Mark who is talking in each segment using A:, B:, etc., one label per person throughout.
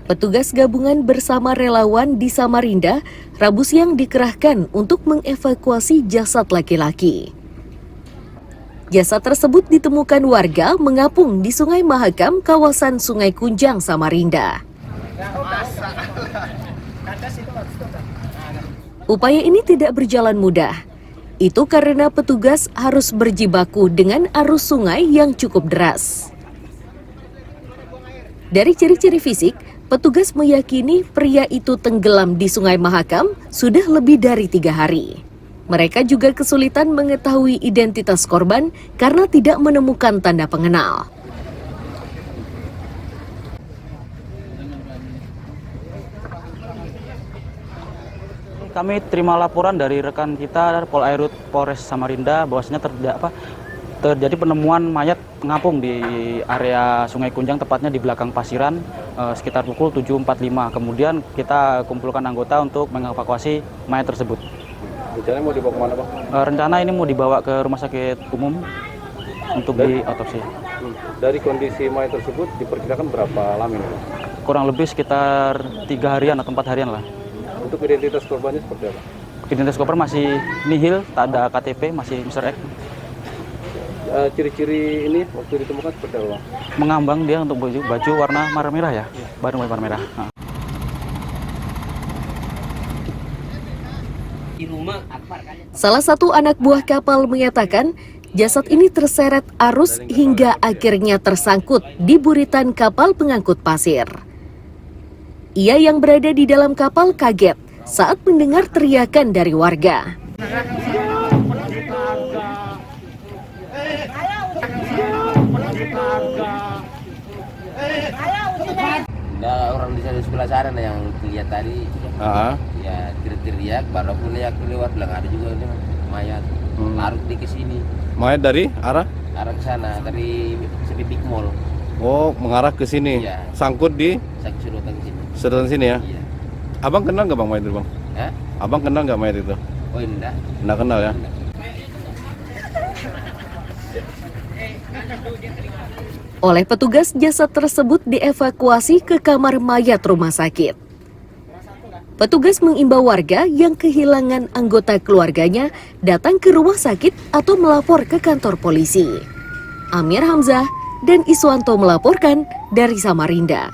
A: Petugas gabungan bersama relawan di Samarinda Rabu siang dikerahkan untuk mengevakuasi jasad laki-laki. Jasad tersebut ditemukan warga mengapung di Sungai Mahakam, kawasan Sungai Kunjang, Samarinda. Upaya ini tidak berjalan mudah. Itu karena petugas harus berjibaku dengan arus sungai yang cukup deras. Dari ciri-ciri fisik, petugas meyakini pria itu tenggelam di Sungai Mahakam sudah lebih dari 3 hari. Mereka juga kesulitan mengetahui identitas korban karena tidak menemukan tanda pengenal.
B: Kami terima laporan dari rekan kita Polairut Polres Samarinda bahwasanya terjadi penemuan mayat ngapung di area Sungai Kunjang, tepatnya di belakang Pasiran sekitar pukul 7.45. Kemudian kita kumpulkan anggota untuk mengevakuasi mayat tersebut.
C: Rencananya mau dibawa kemana, Pak?
B: Rencana ini mau dibawa ke rumah sakit umum untuk diotopsi.
C: Dari kondisi mayat tersebut diperkirakan berapa lama ini, Pak?
B: Kurang lebih sekitar 3 harian atau 4 harian lah.
C: Untuk identitas korbannya seperti apa?
B: Identitas korban masih nihil, tak ada KTP, masih Mr. X.
C: Ciri-ciri ini waktu ditemukan seperti apa?
B: Mengambang dia untuk baju warna merah ya, baru warna merah.
A: Salah satu anak buah kapal menyatakan jasad ini terseret arus hingga akhirnya tersangkut di buritan kapal pengangkut pasir. Ia yang berada di dalam kapal kaget saat mendengar teriakan dari warga.
D: Nah, orang di sebelah sana yang lihat tadi, ya teriak, baru aku lihat lewat bilang ada juga mayat, larut di ke sini.
C: Mayat dari arah?
D: Arah ke sana dari Big Mall.
C: Oh, mengarah ke sini.
D: Iya.
C: Sangkut di
D: Sedotan ke sini.
C: sedotan sini ya?
D: Iya.
C: Abang kenal nggak Bang mayat itu, Bang?
D: Hah?
C: Abang kenal nggak mayat itu?
D: Oh, enggak.
C: Nggak kenal ya?
A: Oleh petugas, jasad tersebut dievakuasi ke kamar mayat rumah sakit. Petugas mengimbau warga yang kehilangan anggota keluarganya datang ke rumah sakit atau melapor ke kantor polisi. Amir Hamzah dan Iswanto melaporkan dari Samarinda.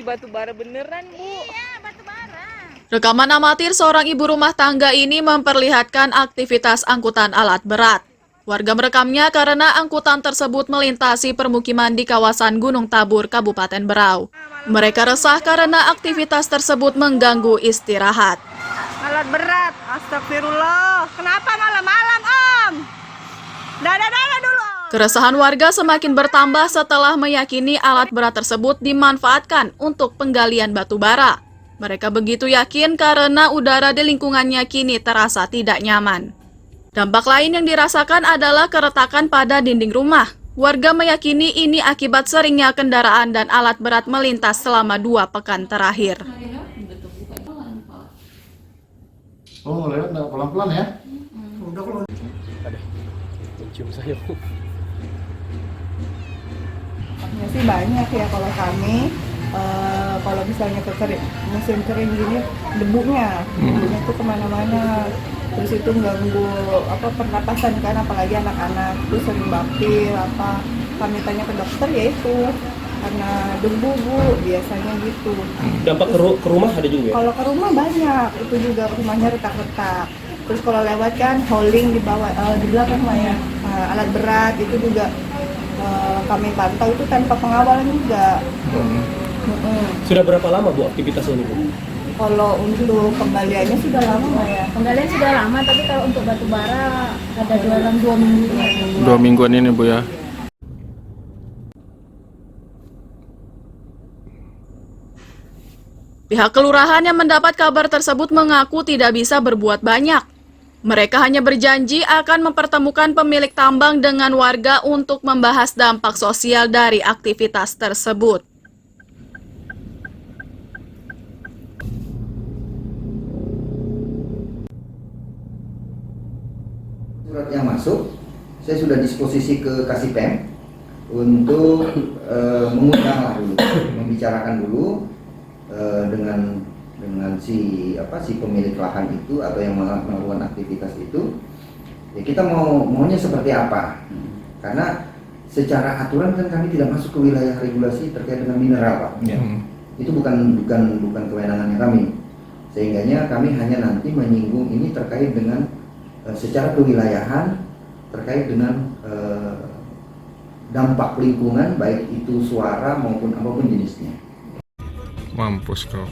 E: Batu bara beneran, Bu.
F: Iya, batu bara.
E: Rekaman amatir seorang ibu rumah tangga ini memperlihatkan aktivitas angkutan alat berat. Warga merekamnya karena angkutan tersebut melintasi permukiman di kawasan Gunung Tabur, Kabupaten Berau. Mereka resah karena aktivitas tersebut mengganggu istirahat.
F: Alat berat, astagfirullah. Kenapa malam-malam, Om? Dada dulu, Om.
E: Keresahan warga semakin bertambah setelah meyakini alat berat tersebut dimanfaatkan untuk penggalian batu bara. Mereka begitu yakin karena udara di lingkungannya kini terasa tidak nyaman. Dampak lain yang dirasakan adalah keretakan pada dinding rumah. Warga meyakini ini akibat seringnya kendaraan dan alat berat melintas selama 2 pekan terakhir.
G: Oh, lewat pelan-pelan ya? Udah kalau
C: Cium saya, Bu.
H: Ya sih banyak ya kalau kami, kalau misalnya musim kering gini debunya tuh kemana-mana, terus itu ganggu pernapasan kan, apalagi anak-anak tuh sering bapil kami tanya ke dokter ya itu karena debu, Bu, biasanya gitu.
C: Dampak ke rumah ada juga ya?
H: Kalau ke rumah banyak, itu juga rumahnya retak-retak. Terus kalau lewat kan hauling di bawah, di belakang lah ya, alat berat itu juga kami pantau itu tanpa pengawalan juga.
C: Sudah berapa lama, Bu, aktivitas ini, Bu?
H: Kalau untuk kembaliannya sudah lama ya.
F: Penggalian sudah lama, tapi kalau untuk batu bara ada dalam 2 minggu.
G: 2 mingguan ini, Bu ya.
E: Pihak kelurahan yang mendapat kabar tersebut mengaku tidak bisa berbuat banyak. Mereka hanya berjanji akan mempertemukan pemilik tambang dengan warga untuk membahas dampak sosial dari aktivitas tersebut.
I: Surat yang masuk saya sudah disposisi ke Kasipem untuk mengundang lah dulu, membicarakan dulu dengan si pemilik lahan itu atau yang melakukan aktivitas itu. Ya kita maunya seperti apa? Karena secara aturan kan kami tidak masuk ke wilayah regulasi terkait dengan mineral, Pak. Itu bukan kewenangannya kami. Sehingganya kami hanya nanti menyinggung ini terkait dengan secara kewilayahan terkait dengan dampak lingkungan, baik itu suara maupun apapun jenisnya.
J: Mampus kau.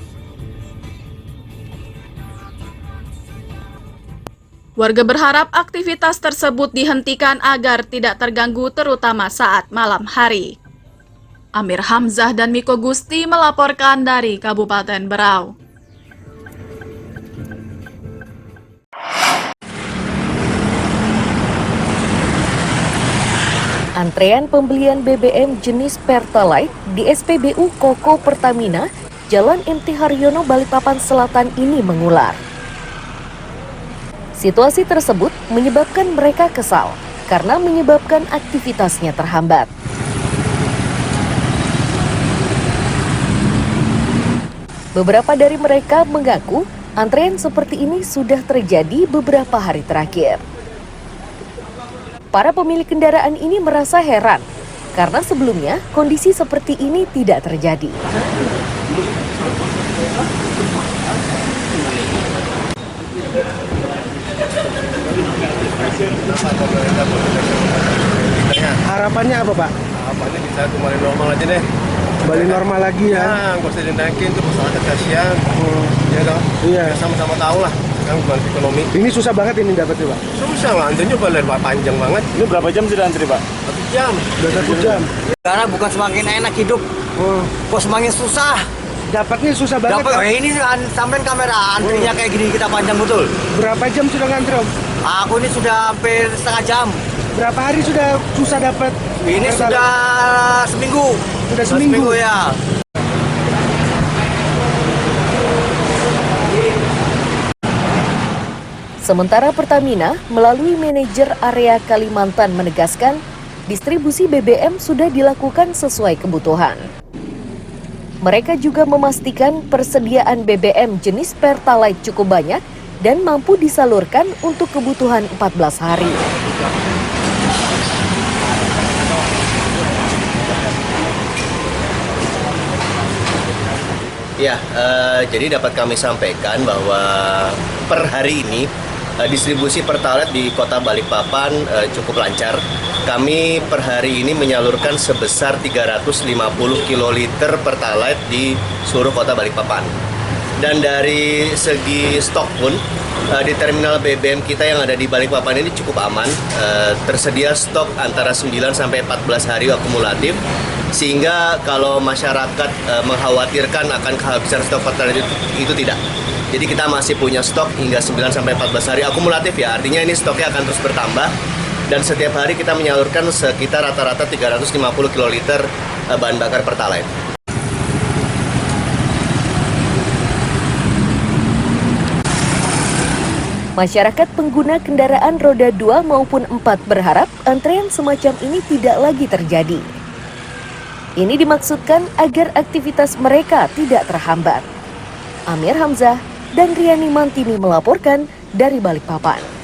E: Warga berharap aktivitas tersebut dihentikan agar tidak terganggu terutama saat malam hari. Amir Hamzah dan Miko Gusti melaporkan dari Kabupaten Berau.
A: Antrean pembelian BBM jenis Pertalite di SPBU Koko Pertamina, Jalan MT Haryono, Balikpapan Selatan ini mengular. Situasi tersebut menyebabkan mereka kesal karena menyebabkan aktivitasnya terhambat. Beberapa dari mereka mengaku antrean seperti ini sudah terjadi beberapa hari terakhir. Para pemilik kendaraan ini merasa heran karena sebelumnya kondisi seperti ini tidak terjadi.
K: Harapannya apa, Pak?
C: Harapannya bisa kembali normal aja deh.
K: Kembali normal lagi ya?
C: Nggak usah dinaikin tuh masyarakat kasihan. Iya dong.
K: Iya.
C: Sama-sama tahu lah. Sekarang bukan ekonomi.
K: Ini susah banget ini dapetnya, Pak?
C: Susah lah, antrinya panjang banget.
J: Ini berapa jam sudah antri, Pak?
C: 1 jam.
K: Udah 1 jam.
L: Karena bukan semakin enak hidup, kok semakin susah.
K: Dapatnya susah banget.
L: Ini sampein kamera antrinya kayak gini kita panjang betul.
K: Berapa jam sudah ngantri, Om?
L: Aku ini sudah hampir setengah jam.
K: Berapa hari sudah susah dapat?
L: Ini sudah seminggu.
K: Sudah seminggu
L: ya.
A: Sementara Pertamina melalui manajer area Kalimantan menegaskan distribusi BBM sudah dilakukan sesuai kebutuhan. Mereka juga memastikan persediaan BBM jenis Pertalite cukup banyak dan mampu disalurkan untuk kebutuhan 14 hari.
M: Ya, jadi dapat kami sampaikan bahwa per hari ini distribusi Pertalite di Kota Balikpapan cukup lancar. Kami per hari ini menyalurkan sebesar 350 kiloliter Pertalite di seluruh Kota Balikpapan. Dan dari segi stok pun di terminal BBM kita yang ada di Balikpapan ini cukup aman. Tersedia stok antara 9 sampai 14 hari akumulatif. Sehingga kalau masyarakat mengkhawatirkan akan kehabisan stok Pertalite itu tidak. Jadi kita masih punya stok hingga 9 sampai 14 hari akumulatif ya. Artinya ini stoknya akan terus bertambah. Dan setiap hari kita menyalurkan sekitar rata-rata 350 kiloliter bahan bakar Pertalite.
A: Masyarakat pengguna kendaraan roda 2 maupun 4 berharap antrean semacam ini tidak lagi terjadi. Ini dimaksudkan agar aktivitas mereka tidak terhambat. Amir Hamzah dan Riani Mantini melaporkan dari Balikpapan.